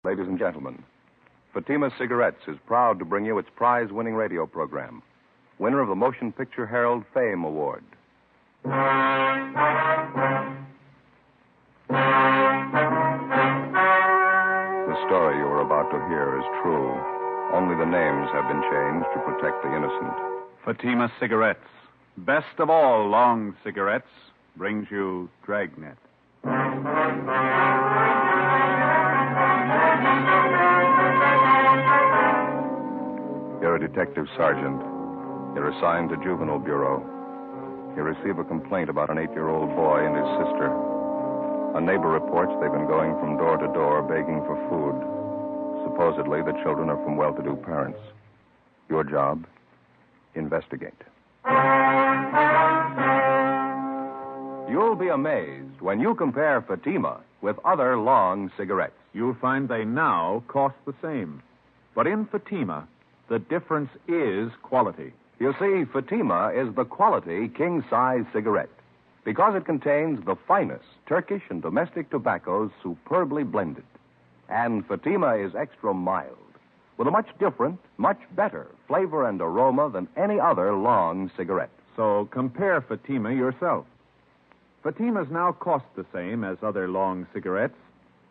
Ladies and gentlemen, Fatima Cigarettes is proud to bring you its prize-winning radio program, winner of the Motion Picture Herald Fame Award. The story you are about to hear is true. Only the names have been changed to protect the innocent. Fatima Cigarettes, best of all long cigarettes, brings you Dragnet. You're a detective sergeant. You're assigned to Juvenile Bureau. You receive a complaint about an 8-year-old boy and his sister. A neighbor reports they've been going from door to door begging for food. Supposedly, the children are from well-to-do parents. Your job? Investigate. You'll be amazed when you compare Fatima with other long cigarettes. You'll find they now cost the same. But in Fatima, the difference is quality. You see, Fatima is the quality king-size cigarette because it contains the finest Turkish and domestic tobaccos superbly blended. And Fatima is extra mild, with a much different, much better flavor and aroma than any other long cigarette. So compare Fatima yourself. Fatimas now cost the same as other long cigarettes,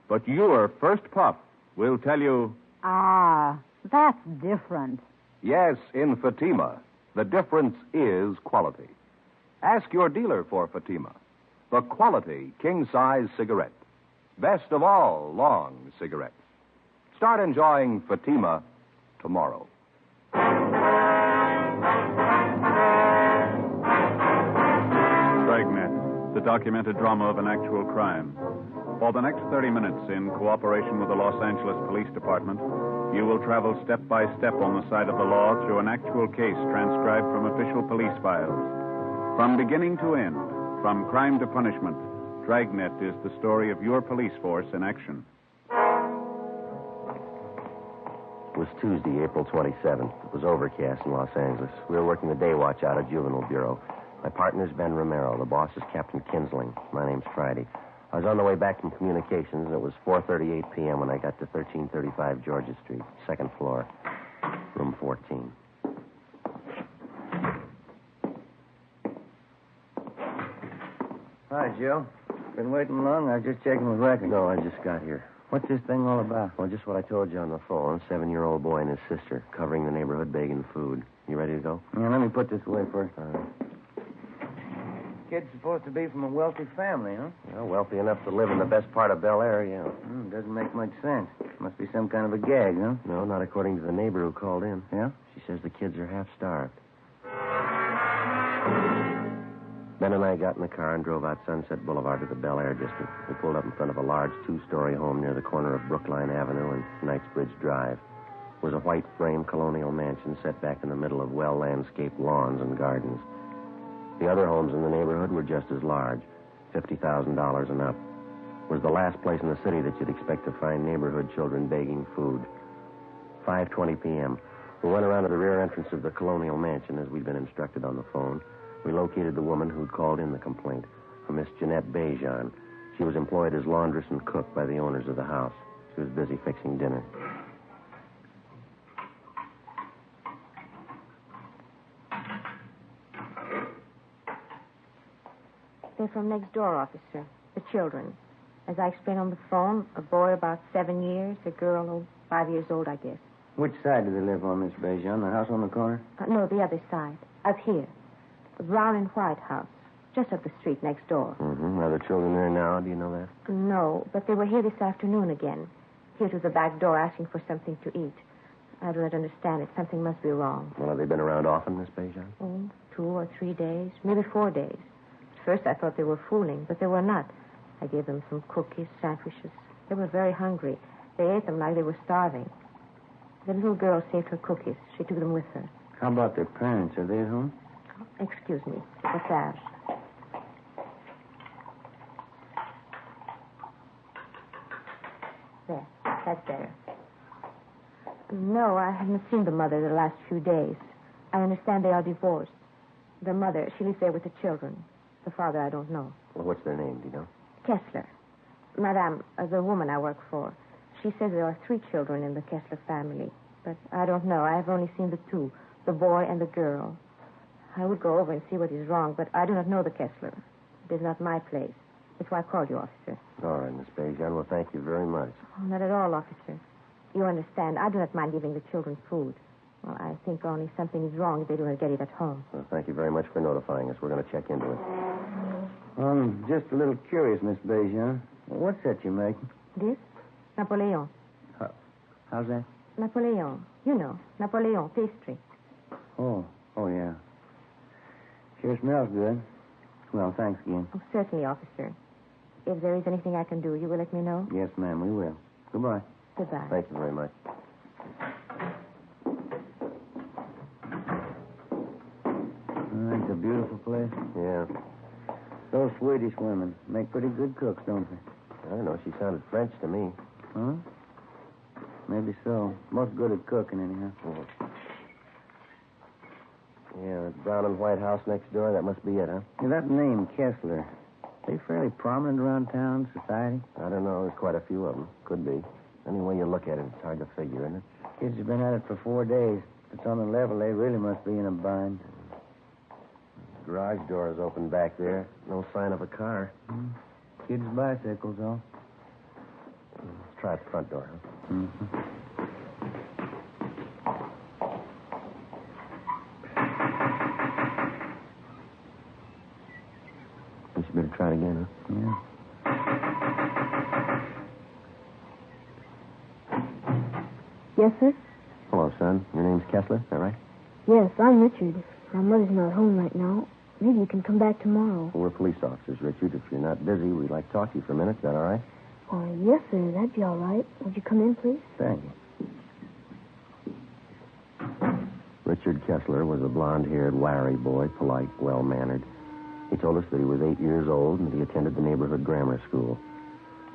but your first puff will tell you... Ah, that's different. Yes, in Fatima, the difference is quality. Ask your dealer for Fatima, the quality king-size cigarette. Best of all long cigarettes. Start enjoying Fatima tomorrow. Dragnet, the documented drama of an actual crime. For the next 30 minutes, in cooperation with the Los Angeles Police Department, you will travel step by step on the side of the law through an actual case transcribed from official police files. From beginning to end, from crime to punishment, Dragnet is the story of your police force in action. It was Tuesday, April 27th. It was overcast in Los Angeles. We were working the day watch out at Juvenile Bureau. My partner's Ben Romero. The boss is Captain Kinsling. My name's Friday. I was on the way back from communications, and it was 4:38 p.m. when I got to 1335 Georgia Street, second floor, room 14. Hi, Joe. Been waiting long? I was just checking the record. No, I just got here. What's this thing all about? Well, just what I told you on the phone. 7-year-old boy and his sister covering the neighborhood begging food. You ready to go? Yeah, let me put this away first. All right. Kid's supposed to be from a wealthy family, huh? Well, wealthy enough to live in the best part of Bel Air, yeah. Doesn't make much sense. Must be some kind of a gag, huh? No, not according to the neighbor who called in. Yeah? She says the kids are half starved. Ben and I got in the car and drove out Sunset Boulevard to the Bel Air district. We pulled up in front of a large 2-story home near the corner of Brookline Avenue and Knightsbridge Drive. It was a white frame colonial mansion set back in the middle of well-landscaped lawns and gardens. The other homes in the neighborhood were just as large, $50,000 and up. It was the last place in the city that you'd expect to find neighborhood children begging food. 5:20 p.m. We went around to the rear entrance of the colonial mansion as we'd been instructed on the phone. We located the woman who'd called in the complaint, a Miss Jeanette Bejan. She was employed as laundress and cook by the owners of the house. She was busy fixing dinner. They're from next door, officer. The children. As I explained on the phone, a boy about 7 years, a girl 5 years old, I guess. Which side do they live on, Miss Bejan? The house on the corner? No, the other side. Up here. The brown and white house. Just up the street next door. Mm-hmm. Are the children there now? Do you know that? No, but they were here this afternoon again. Here to the back door asking for something to eat. I don't understand it. Something must be wrong. Well, have they been around often, Miss Bejan? 2 or 3 days, maybe 4 days. At first I thought they were fooling, but they were not. I gave them some cookies, sandwiches. They were very hungry. They ate them like they were starving. The little girl saved her cookies. She took them with her. How about their parents? Are they at home? Excuse me. What's that? There. That's better. No, I haven't seen the mother the last few days. I understand they are divorced. The mother, she lives there with the children. The father, I don't know. Well, what's their name, do you know? Kessler. Madame, the woman I work for. She says there are 3 children in the Kessler family. But I don't know. I have only seen the 2, the boy and the girl. I would go over and see what is wrong, but I do not know the Kessler. It is not my place. That's why I called you, officer. All right, Miss Bejan. Well, thank you very much. Oh, not at all, officer. You understand, I do not mind giving the children food. Well, I think only something is wrong if they do not get it at home. Well, thank you very much for notifying us. We're going to check into it. I'm just a little curious, Miss Bejan. What's that you're making? This? Napoleon. How's that? Napoleon. You know, Napoleon pastry. Oh, yeah. Sure smells good. Well, thanks again. Oh, certainly, officer. If there is anything I can do, you will let me know? Yes, ma'am, we will. Goodbye. Goodbye. Thank you very much. It's a beautiful place. Yeah. Those Swedish women make pretty good cooks, don't they? I don't know. She sounded French to me. Huh? Maybe so. Most good at cooking, anyhow. Yeah, that brown and white house next door, that must be it, huh? Yeah, that name, Kessler, they fairly prominent around town, society? I don't know. There's quite a few of them. Could be. Any way you look at it, it's hard to figure, isn't it? Kids have been at it for 4 days. If it's on the level, they really must be in a bind. Garage door is open back there. No sign of a car. Kids' bicycles, all. Let's try the front door, huh? Mm-hmm. Guess you better try it again, huh? Yeah. Yes, sir? Hello, son. Your name's Kessler, is that right? Yes, I'm Richard. My mother's not home right now. Maybe you can come back tomorrow. Well, we're police officers, Richard. If you're not busy, we'd like to talk to you for a minute. Is that all right? Yes, sir. That'd be all right. Would you come in, please? Thank you. Richard Kessler was a blonde-haired, wiry boy, polite, well-mannered. He told us that he was 8 years old and that he attended the neighborhood grammar school.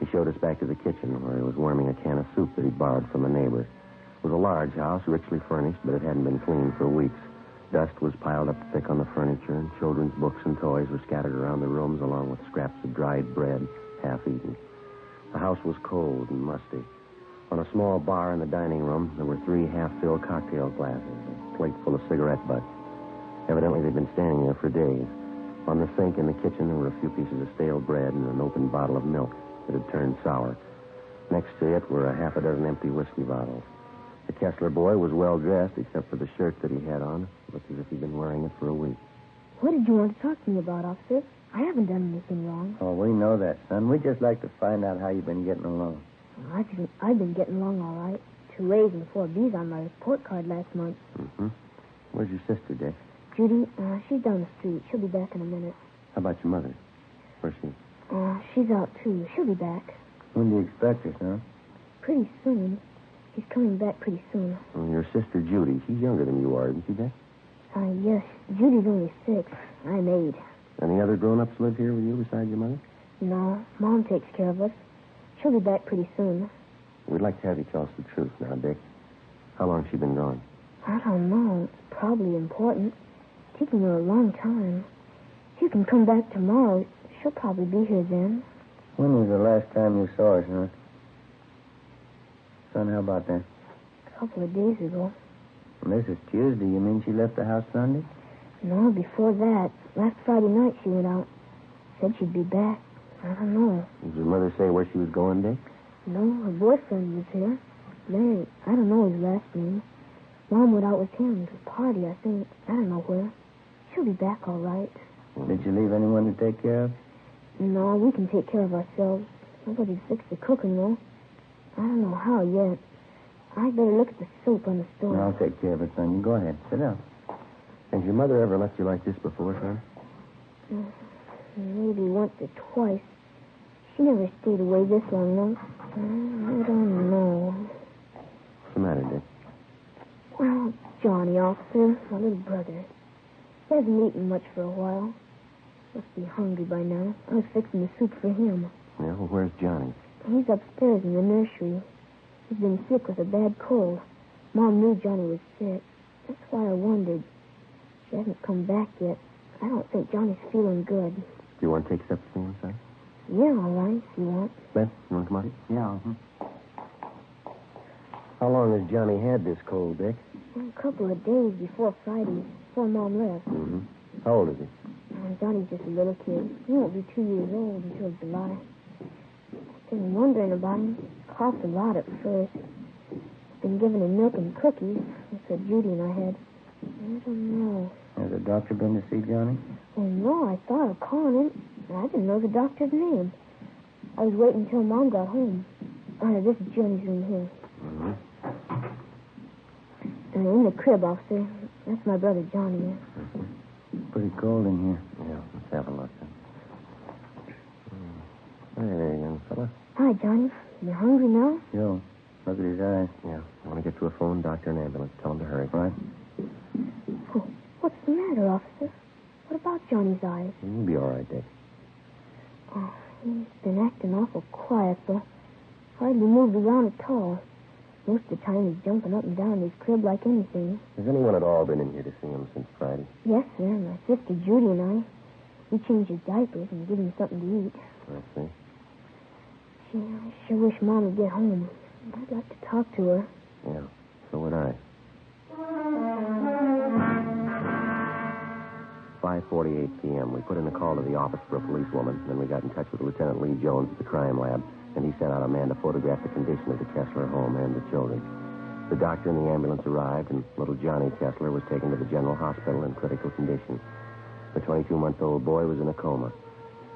He showed us back to the kitchen where he was warming a can of soup that he'd borrowed from a neighbor. It was a large house, richly furnished, but it hadn't been cleaned for weeks. Dust was piled up thick on the furniture, and children's books and toys were scattered around the rooms along with scraps of dried bread, half-eaten. The house was cold and musty. On a small bar in the dining room, there were 3 half-filled cocktail glasses, a plate full of cigarette butts. Evidently, they'd been standing there for days. On the sink in the kitchen, there were a few pieces of stale bread and an open bottle of milk that had turned sour. Next to it were a half a dozen empty whiskey bottles. The Kessler boy was well-dressed, except for the shirt that he had on. It looked as if he'd been wearing it for a week. What did you want to talk to me about, officer? I haven't done anything wrong. Oh, we know that, son. We'd just like to find out how you've been getting along. I've been getting along all right. 2 A's and 4 B's on my report card last month. Mm-hmm. Where's your sister, Dick? Judy, she's down the street. She'll be back in a minute. How about your mother? Where's she? She's out, too. She'll be back. When do you expect her, son? Pretty soon. She's coming back pretty soon. Well, your sister, Judy, she's younger than you are, isn't she, Dick? Yes. Judy's only 6. I'm 8. Any other grown-ups live here with you besides your mother? No, Mom takes care of us. She'll be back pretty soon. We'd like to have you tell us the truth now, Dick. How long's she been gone? I don't know. It's probably important. Taking her a long time. If you can come back tomorrow, she'll probably be here then. When was the last time you saw her, son? Son, how about that? A couple of days ago. And this is Tuesday. You mean she left the house Sunday? No, before that. Last Friday night she went out. Said she'd be back. I don't know. Did your mother say where she was going, Dick? No, her boyfriend was here. Larry. I don't know his last name. Mom went out with him to a party, I think. I don't know where. She'll be back all right. Did you leave anyone to take care of? No, we can take care of ourselves. Nobody's fixed the cooking, though. I don't know how yet. I'd better look at the soup on the stove. No, I'll take care of it, son. You go ahead. Sit down. Has your mother ever left you like this before, son? Maybe once or twice. She never stayed away this long, though. I don't know. What's the matter, Dick? Well, Johnny, officer, my little brother. He hasn't eaten much for a while. Must be hungry by now. I was fixing the soup for him. Yeah, well, where's Johnny? He's upstairs in the nursery. He's been sick with a bad cold. Mom knew Johnny was sick. That's why I wondered. She hasn't come back yet. I don't think Johnny's feeling good. Do you want to take steps for him, son? Yeah, all right, if you want. Beth, you want to come on? Yeah. How long has Johnny had this cold, Dick? A couple of days before Friday, before Mom left. Mm-hmm. How old is he? Johnny's just a little kid. He won't be 2 years old until July. I've been wondering about him. Coughed a lot at first. Been giving him milk and cookies. That's what Judy and I had. I don't know. Has the doctor been to see Johnny? Oh, no, I thought of calling him. I didn't know the doctor's name. I was waiting until Mom got home. This is Johnny's room here. Mm-hmm. In the crib, officer. That's my brother Johnny. Pretty cold in here. Yeah, let's have a look. Hey, young fella. Hi, Johnny. You hungry now? Joe, look at his eyes. Yeah, I want to get to a phone, doctor, and ambulance. Tell him to hurry. Right? Oh, what's the matter, officer? What about Johnny's eyes? You'll be all right, Dick. Oh, he's been acting awful quiet, but hardly moved around at all. Most of the time he's jumping up and down in his crib like anything. Has anyone at all been in here to see him since Friday? Yes, sir. My sister Judy and I. We changed his diapers and give him something to eat. I see. Gee, I sure wish Mom would get home. I'd like to talk to her. Yeah, so would I. 5:48 p.m. We put in a call to the office for a policewoman. Then we got in touch with Lieutenant Lee Jones at the crime lab, and he sent out a man to photograph the condition of the Kessler home and the children. The doctor and the ambulance arrived, and little Johnny Kessler was taken to the general hospital in critical condition. The 22-month-old boy was in a coma.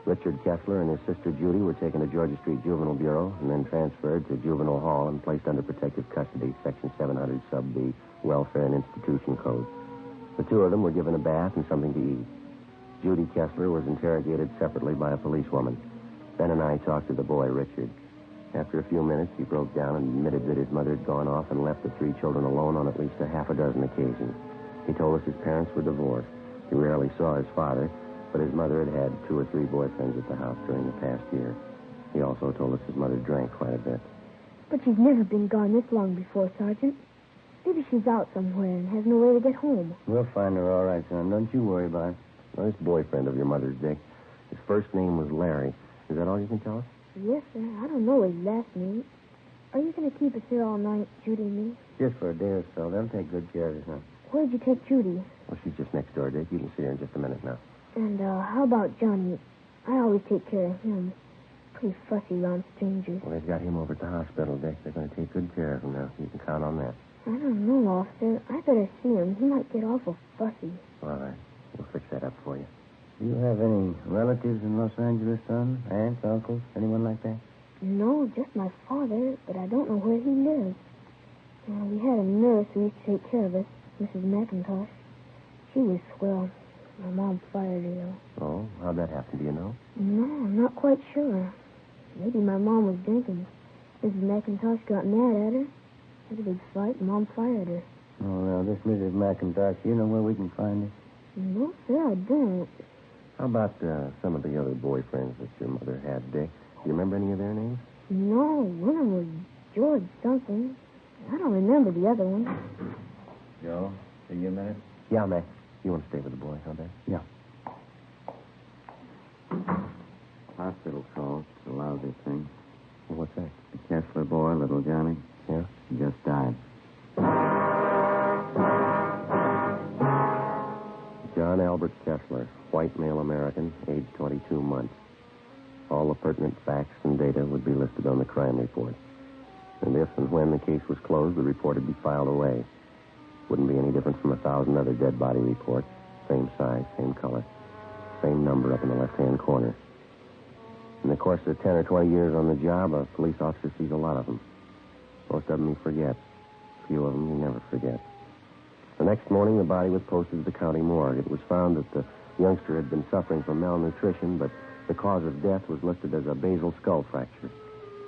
Richard Kessler and his sister Judy were taken to Georgia Street Juvenile Bureau and then transferred to Juvenile Hall and placed under protective custody, Section 700 Sub B, Welfare and Institution Code. The two of them were given a bath and something to eat. Judy Kessler was interrogated separately by a policewoman. Ben and I talked to the boy, Richard. After a few minutes, he broke down and admitted that his mother had gone off and left the three children alone on at least a half a dozen occasions. He told us his parents were divorced. He rarely saw his father, but his mother had had 2 or 3 boyfriends at the house during the past year. He also told us his mother drank quite a bit. But she's never been gone this long before, Sergeant. Maybe she's out somewhere and has no way to get home. We'll find her all right, son. Don't you worry about it. Well, this boyfriend of your mother's, Dick, his first name was Larry. Is that all you can tell us? Yes, sir. I don't know his last name. Are you going to keep us here all night, Judy and me? Just for a day or so. They'll take good care of you, son. Where'd you take Judy? Well, she's just next door, Dick. You can see her in just a minute now. And how about Johnny? I always take care of him. Pretty fussy around strangers. Well, they've got him over at the hospital, Dick. They're going to take good care of him now. You can count on that. I don't know, officer. I better see him. He might get awful fussy. All right. We'll fix that up for you. Do you have any relatives in Los Angeles, son? Aunts, uncles, anyone like that? No, just my father, but I don't know where he lives. We had a nurse who used to take care of us, Mrs. McIntosh. She was swell. My mom fired her, though. Oh, how'd that happen? Do you know? No, I'm not quite sure. Maybe my mom was drinking. Mrs. McIntosh got mad at her. Had a big fight, and Mom fired her. Oh, now, this Mrs. McIntosh, you know where we can find her? No, sir, I don't. How about some of the other boyfriends that your mother had, Dick? Do you remember any of their names? No, one of them was George something. I don't remember the other one. Joe, see you a minute? Yeah, Mac. You want to stay with the boy, huh, Dick? Yeah. Hospital call. It's a lousy thing. Well, what's that? The Kessler boy, little Johnny. Yeah? He just died. John Albert Kessler, white male American, age 22 months. All the pertinent facts and data would be listed on the crime report. And if and when the case was closed, the report would be filed away. Wouldn't be any different from 1,000 other dead body reports. Same size, same color. Same number up in the left-hand corner. In the course of 10 or 20 years on the job, a police officer sees a lot of them. Most of them he forgets. A few of them he never forgets. The next morning, the body was posted to the county morgue. It was found that the youngster had been suffering from malnutrition, but the cause of death was listed as a basal skull fracture.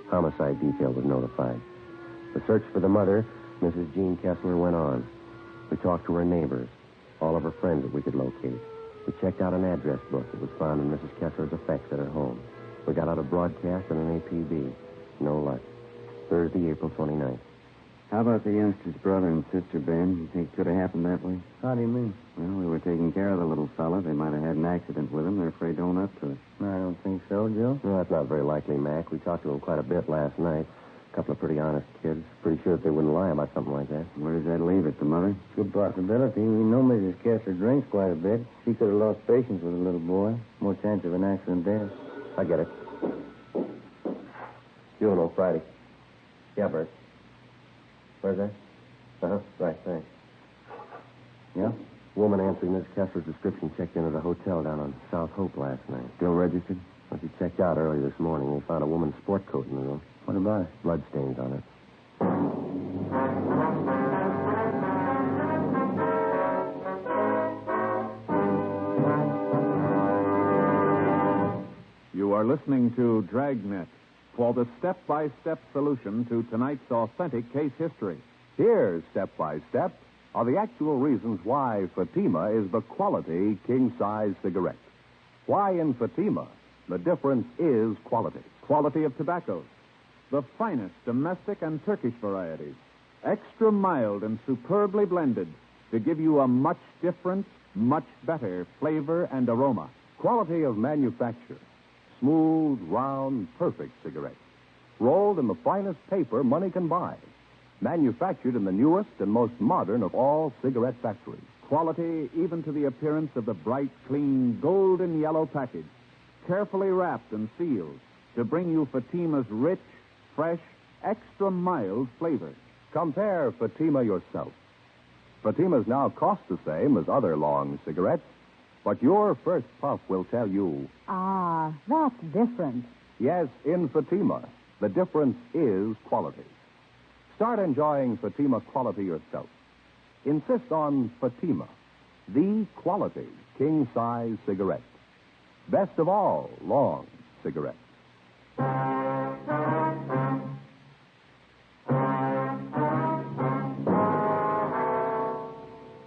Homicide detail was notified. The search for the mother, Mrs. Jean Kessler, went on. We talked to her neighbors, all of her friends that we could locate. We checked out an address book that was found in Mrs. Kessler's effects at her home. We got out a broadcast and an APB. No luck. Thursday, April 29th. How about the youngster's brother and sister, Ben? You think it could have happened that way? How do you mean? Well, we were taking care of the little fella. They might have had an accident with him. They're afraid to own up to it. I don't think so, Joe. No, that's not very likely, Mac. We talked to him quite a bit last night. A couple of pretty honest kids. Pretty sure that they wouldn't lie about something like that. Where does that leave it, the mother? Good possibility. We know Mrs. Kessler drinks quite a bit. She could have lost patience with a little boy. More chance of an accident there. I get it. Juvenile, Friday. Yeah, Bert. Where's that? Uh-huh. Right, thanks. Yeah? Woman answering Miss Kessler's description checked into the hotel down on South Hope last night. Still registered? When she checked out early this morning, they found a woman's sport coat in the room. What about it? Blood stains on it. You are listening to Dragnet for the step-by-step solution to tonight's authentic case history. Here, step by step, are the actual reasons why Fatima is the quality king-size cigarette. Why in Fatima, the difference is quality. Quality of tobaccos. The finest domestic and Turkish varieties. Extra mild and superbly blended to give you a much different, much better flavor and aroma. Quality of manufacture. Smooth, round, perfect cigarettes. Rolled in the finest paper money can buy. Manufactured in the newest and most modern of all cigarette factories. Quality even to the appearance of the bright, clean, golden yellow package. Carefully wrapped and sealed to bring you Fatima's rich, fresh, extra mild flavor. Compare Fatima yourself. Fatimas now cost the same as other long cigarettes, but your first puff will tell you, Ah, that's different. yes, in Fatima, the difference is quality. Start enjoying Fatima quality yourself. Insist on Fatima, the quality king-size cigarette. Best of all, long cigarettes.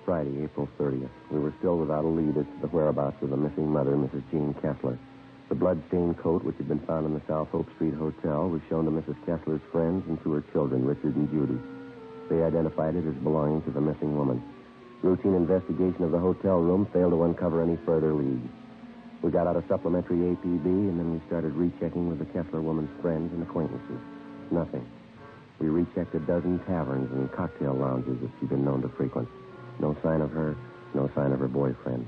Friday, April 30th. We were still without a lead as to the whereabouts of the missing mother, Mrs. Jean Kessler. The blood-stained coat, which had been found in the South Hope Street Hotel, was shown to Mrs. Kessler's friends and to her children, Richard and Judy. They identified it as belonging to the missing woman. Routine investigation of the hotel room failed to uncover any further leads. We got out a supplementary APB, and then we started rechecking with the Kessler woman's friends and acquaintances. Nothing. We rechecked a dozen taverns and cocktail lounges that she'd been known to frequent. No sign of her, no sign of her boyfriend.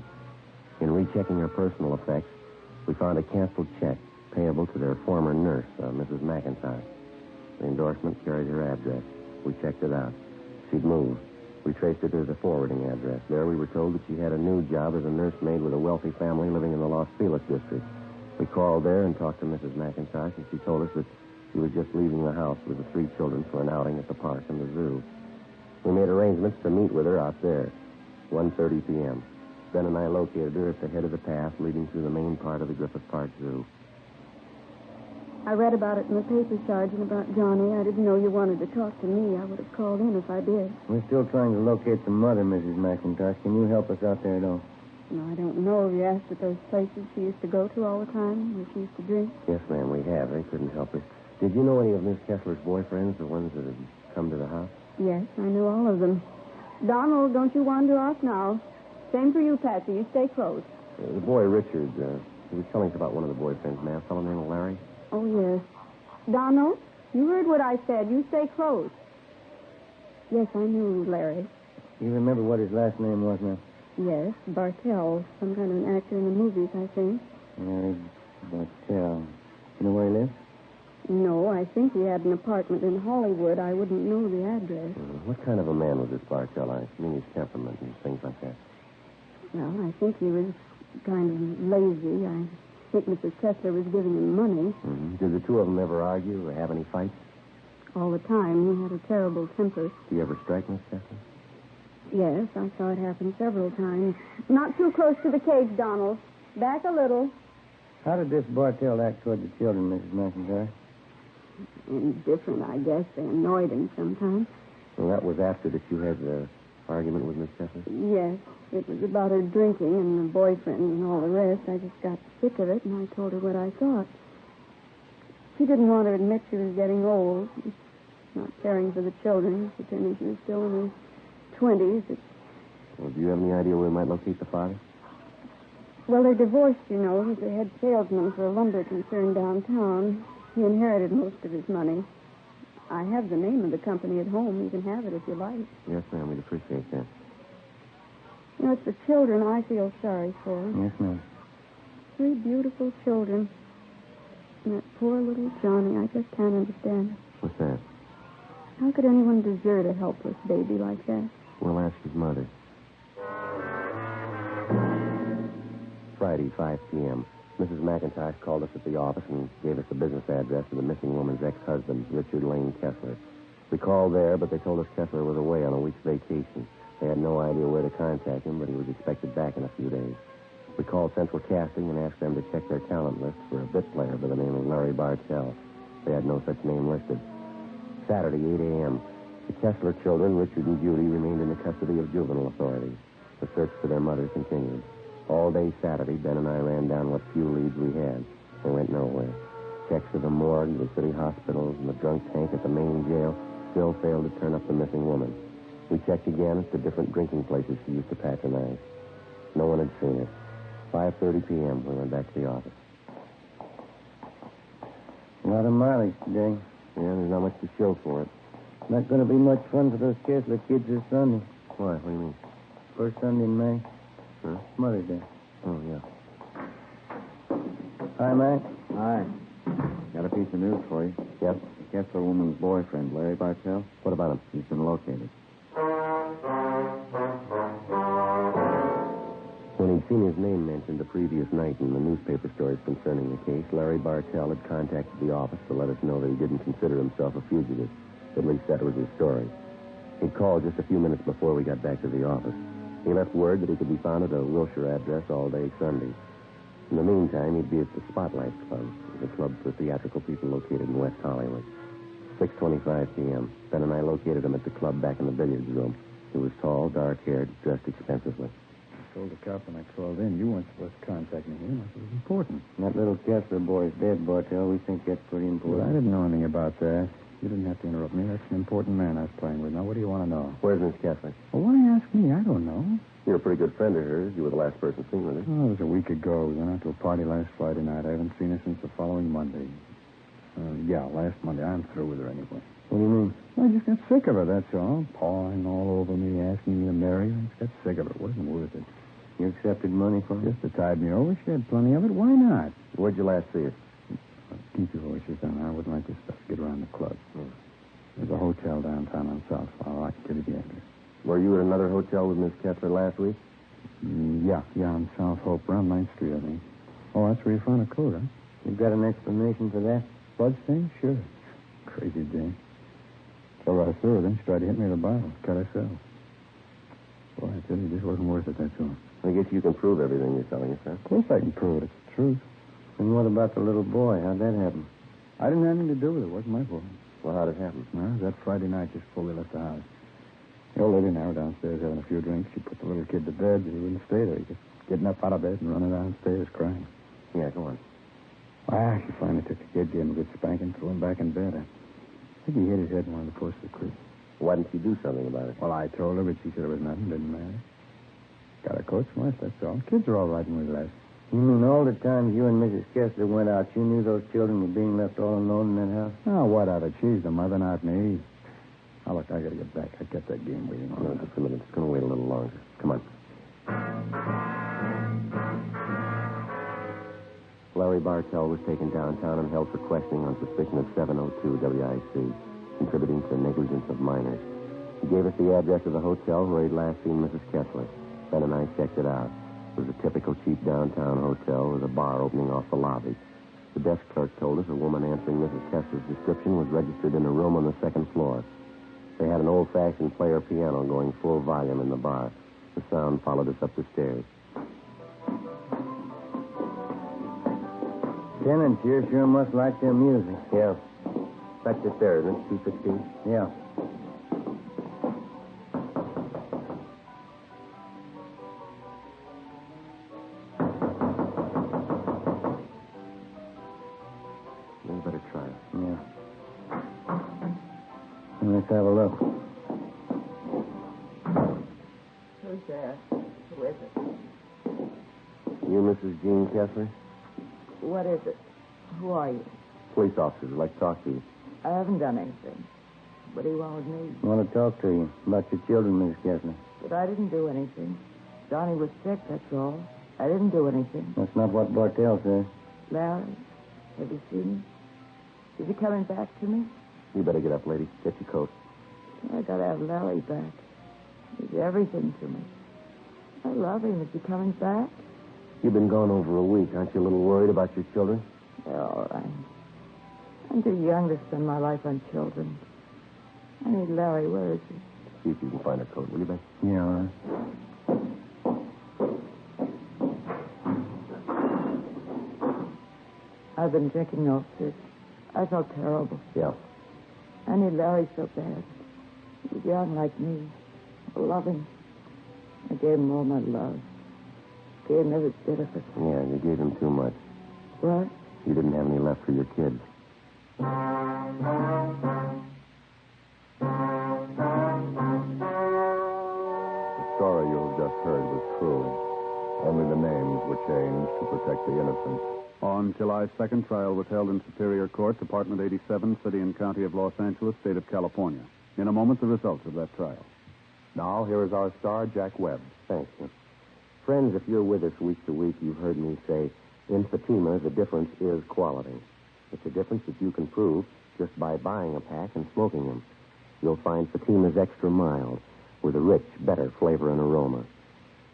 In rechecking her personal effects, we found a canceled check payable to their former nurse, Mrs. McIntyre. The endorsement carried her address. We checked it out. She'd moved. We traced her to the forwarding address. There we were told that she had a new job as a nursemaid with a wealthy family living in the Los Feliz district. We called there and talked to Mrs. McIntyre, and she told us that she was just leaving the house with the 3 children for an outing at the park and the zoo. We made arrangements to meet with her out there, 1:30 p.m. Ben and I located her at the head of the path leading through the main part of the Griffith Park Zoo. I read about it in the paper, Sergeant, about Johnny. I didn't know you wanted to talk to me. I would have called in if I did. We're still trying to locate the mother, Mrs. McIntosh. Can you help us out there at all? No, I don't know. Have you asked at those places she used to go to all the time, where she used to drink? Yes, ma'am, we have. They couldn't help us. Did you know any of Miss Kessler's boyfriends, the ones that had come to the house? Yes, I knew all of them. Donald, don't you wander off now. Same for you, Patsy. You stay close. The boy, Richard, he was telling us about one of the boyfriends, ma'am, a fellow named Larry. Oh, yes. Donald, you heard what I said. You stay close. Yes, I knew Larry. You remember what his last name was, ma'am? Yes, Bartell. Some kind of an actor in the movies, I think. Larry Bartell. You know where he lives? No, I think he had an apartment in Hollywood. I wouldn't know the address. What kind of a man was this Bartell? I mean his temperament and things like that. Well, I think he was kind of lazy. I think Mrs. Kessler was giving him money. Mm-hmm. Did the two of them ever argue or have any fights? All the time. He had a terrible temper. Did he ever strike Miss Kessler? Yes, I saw it happen several times. Not too close to the cage, Donald. Back a little. How did this Bartell act toward the children, Mrs. McIntyre? Indifferent, I guess. They annoyed him sometimes. Well, that was after that you had the argument with Miss Kessler? Yes. It was about her drinking and the boyfriend and all the rest. I just got sick of it, and I told her what I thought. She didn't want to admit she was getting old, not caring for the children, pretending she was still in her 20s. Well, do you have any idea where we might locate the father? Well, they're divorced, you know. He's the head salesman for a lumber concern downtown. He inherited most of his money. I have the name of the company at home. You can have it if you like. Yes, ma'am. We'd appreciate that. You know, it's the children I feel sorry for. Yes, ma'am. 3 beautiful children. And that poor little Johnny, I just can't understand it. What's that? How could anyone desert a helpless baby like that? We'll ask his mother. Friday, 5 p.m. Mrs. McIntosh called us at the office and gave us the business address of the missing woman's ex-husband, Richard Lane Kessler. We called there, but they told us Kessler was away on a week's vacation. They had no idea where to contact him, but he was expected back in a few days. We called Central Casting and asked them to check their talent list for a bit player by the name of Larry Bartell. They had no such name listed. Saturday, 8 a.m. The Kessler children, Richard and Judy, remained in the custody of juvenile authorities. The search for their mother continued. All day Saturday, Ben and I ran down what few leads we had. They went nowhere. Checks to the morgue, the city hospitals, and the drunk tank at the main jail still failed to turn up the missing woman. We checked again at the different drinking places she used to patronize. No one had seen her. 5:30 p.m., we went back to the office. A lot of mileage today. Yeah, there's not much to show for it. Not going to be much fun for those Kessler kids this Sunday. Why? What do you mean? First Sunday in May. Huh? Mother's Day. Oh, yeah. Hi, Mac. Hi. Got a piece of news for you. Yep. The Kessler woman's boyfriend, Larry Bartell. What about him? He's been located. When he'd seen his name mentioned the previous night in the newspaper stories concerning the case, Larry Bartell had contacted the office to let us know that he didn't consider himself a fugitive. At least that was his story. He'd called just a few minutes before we got back to the office. He left word that he could be found at a Wilshire address all day Sunday. In the meantime, he'd be at the Spotlight Club, the club for theatrical people located in West Hollywood. 6:25 p.m. Ben and I located him at the club back in the billiards room. He was tall, dark-haired, dressed expensively. I told the cop when I called in you weren't supposed to contact me here. It was important. That little Kessler boy's dead, Bartell. We think that's pretty important. Well, I didn't know anything about that. You didn't have to interrupt me. That's an important man I was playing with. Now, what do you want to know? Where's Miss Kessler? Well, why ask me? I don't know. You're a pretty good friend of hers. You were the last person seen with her. Oh, it was a week ago. We went out to a party last Friday night. I haven't seen her since the following Monday. Last Monday. I'm through with her anyway. What do you mean? I just got sick of her, that's all. Pawing all over me, asking me to marry her. I just got sick of it. It wasn't worth it. You accepted money from her? Just to tide me over. She had plenty of it. Why not? Where'd you last see her? Keep your voices down. I wouldn't like this stuff to get around the club. There's a hotel downtown on South Flower. I can get it the address. Were you at another hotel with Miss Kessler last week? Yeah, on South Hope, around 9th Street, I think. Oh, that's where you found a coat, huh? You've got an explanation for that? Blood stain? Sure. Crazy dame. So I saw her, then she tried to hit me with a bottle. Cut herself. Boy, I tell you, this wasn't worth it, that's all. I guess you can prove everything you're telling us, huh? Of course I can prove it. It's the truth. And what about the little boy? How'd that happen? I didn't have anything to do with it. It wasn't my fault. Well, how'd it happen? Well, it was that Friday night just before we left the house. The old lady and I were downstairs having a few drinks. She put the little kid to bed, but he wouldn't stay there. He just getting up out of bed and running downstairs crying. Yeah, go on. Well, she finally took the kid, gave him a good spanking, threw him back in bed. I think he hit his head in one of the posts of the creek. Why didn't you do something about it? Well, I told her, but she said it was nothing. Didn't matter. Got a coat from us, that's all. Kids are all right when we left. You mean all the times you and Mrs. Kessler went out, you knew those children were being left all alone in that house? Oh, what of it? She's the mother, not me. Now, look, I gotta get back. I kept that game waiting on. No, just a minute. It's going to wait a little longer. Come on. Larry Bartell was taken downtown and held for questioning on suspicion of 702 WIC, contributing to negligence of minors. He gave us the address of the hotel where he'd last seen Mrs. Kessler. Ben and I checked it out. It was a typical cheap downtown hotel with a bar opening off the lobby. The desk clerk told us a woman answering Mrs. Kessler's description was registered in a room on the second floor. They had an old-fashioned player piano going full volume in the bar. The sound followed us up the stairs. Tenants here sure must like their music. Yeah. That's just there, isn't it? 216? Yeah. We better try it. Yeah. Let's have a look. Who's there? Who is it? You Mrs. Jean Kessler? What is it? Who are you? Police officers would like to talk to you. I haven't done anything. But he wanted me. I want to talk to you about your children, Miss Kessler. But I didn't do anything. Johnny was sick, that's all. I didn't do anything. That's not what Bartell says. Larry, have you seen him? Is he coming back to me? You better get up, lady. Get your coat. I gotta have Larry back. He's everything to me. I love him. Is he coming back? You've been gone over a week. Aren't you a little worried about your children? They're all right. I'm too young to spend my life on children. I need Larry. Where is he? See if you can find a coat, will you, Ben? Yeah, all right. I've been drinking off this. I felt terrible. Yeah. I need Larry so bad. He's young like me. I love him. I gave him all my love. Gave him every bit of it. Yeah, you gave him too much. What? You didn't have any left for your kids. The story you have just heard was true. Only the names were changed to protect the innocent. On July 2nd, trial was held in Superior Court, Department 87, City and County of Los Angeles, State of California. In a moment, the results of that trial. Now, here is our star, Jack Webb. Thanks, sir. Friends, if you're with us week to week, you've heard me say, in Fatima, the difference is quality. It's a difference that you can prove just by buying a pack and smoking them. You'll find Fatima's extra mild, with a rich, better flavor and aroma.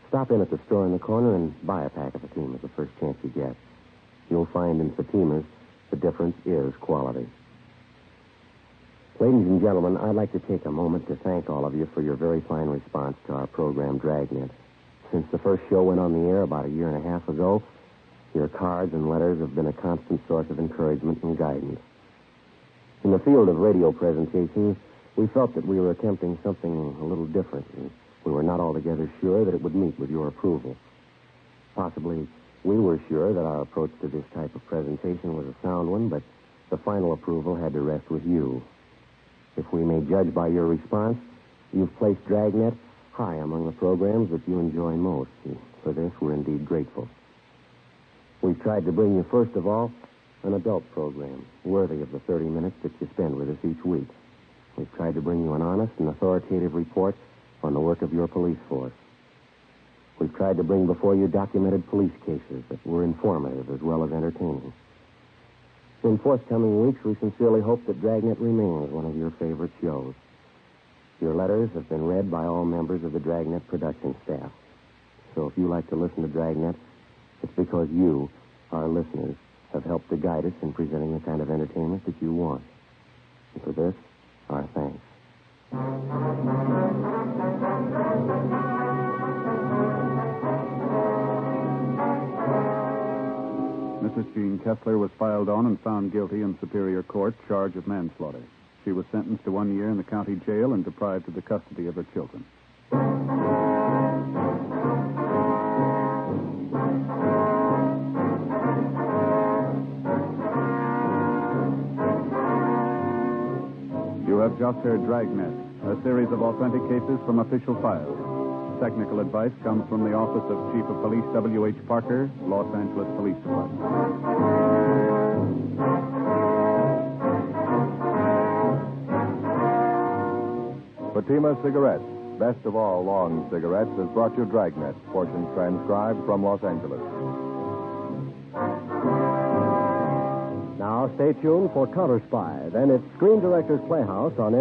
Stop in at the store in the corner and buy a pack of Fatimas the first chance you get. You'll find in Fatimas, the difference is quality. Ladies and gentlemen, I'd like to take a moment to thank all of you for your very fine response to our program, Dragnet. Since the first show went on the air about a year and a half ago, your cards and letters have been a constant source of encouragement and guidance. In the field of radio presentations, we felt that we were attempting something a little different, and we were not altogether sure that it would meet with your approval. Possibly, we were sure that our approach to this type of presentation was a sound one, but the final approval had to rest with you. If we may judge by your response, you've placed Dragnet high among the programs that you enjoy most. And for this, we're indeed grateful. We've tried to bring you, first of all, an adult program worthy of the 30 minutes that you spend with us each week. We've tried to bring you an honest and authoritative report on the work of your police force. We've tried to bring before you documented police cases that were informative as well as entertaining. In forthcoming weeks, we sincerely hope that Dragnet remains one of your favorite shows. Your letters have been read by all members of the Dragnet production staff. So if you like to listen to Dragnet, it's because you, our listeners, have helped to guide us in presenting the kind of entertainment that you want. And for this, our thanks. Mrs. Jean Kessler was filed on and found guilty in Superior Court, charge of manslaughter. She was sentenced to 1 year in the county jail and deprived of the custody of her children. You have just heard Dragnet, a series of authentic cases from official files. Technical advice comes from the Office of Chief of Police W.H. Parker, Los Angeles Police Department. Fatima Cigarettes, best of all long cigarettes, has brought you Dragnet, portions transcribed from Los Angeles. Now stay tuned for Counter Spy. Then it's Screen Directors Playhouse on